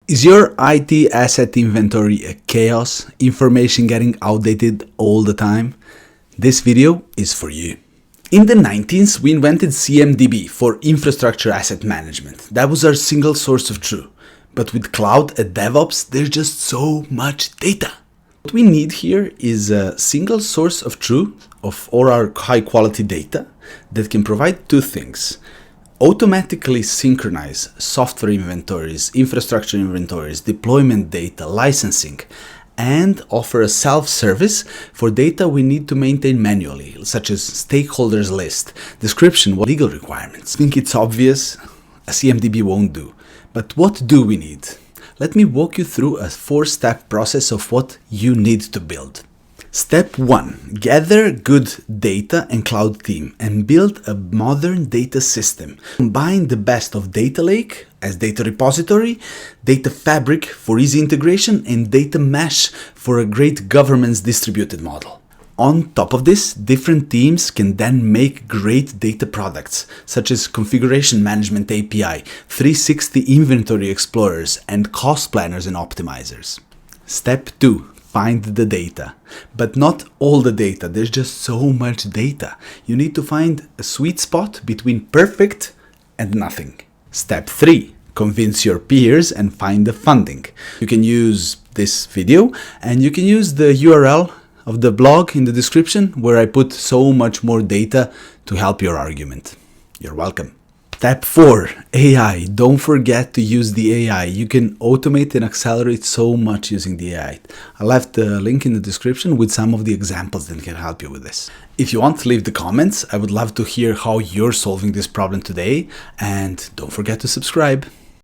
Is your IT asset inventory a chaos, information getting outdated all the time? This video is for you. In the 19th, we invented CMDB for infrastructure asset management. That was our single source of truth. But with cloud and DevOps, there's just so much data. What we need here is a single source of truth of all our high quality data that can provide two things. Automatically synchronize software inventories, infrastructure inventories, deployment data, licensing, and offer a self-service for data we need to maintain manually, such as stakeholders list, description, legal requirements. I think it's obvious a CMDB won't do. But what do we need? Let me walk you through a 4-step process of what you need to build. Step 1. Gather good data and cloud team and build a modern data system. Combine the best of data lake as data repository, data fabric for easy integration, and data mesh for a great governance distributed model. On top of this, different teams can then make great data products, such as configuration management API, 360 inventory explorers, and cost planners and optimizers. Step 2. Find the data, but not all the data. There's just so much data. You need to find a sweet spot between perfect and nothing. Step 3. Convince your peers and find the funding. You can use this video and you can use the URL of the blog in the description where I put so much more data to help your argument. You're welcome. Step 4. AI. Don't forget to use the AI. You can automate and accelerate so much using the AI. I left the link in the description with some of the examples that can help you with this. If you want to leave the comments, I would love to hear how you're solving this problem today, and don't forget to subscribe.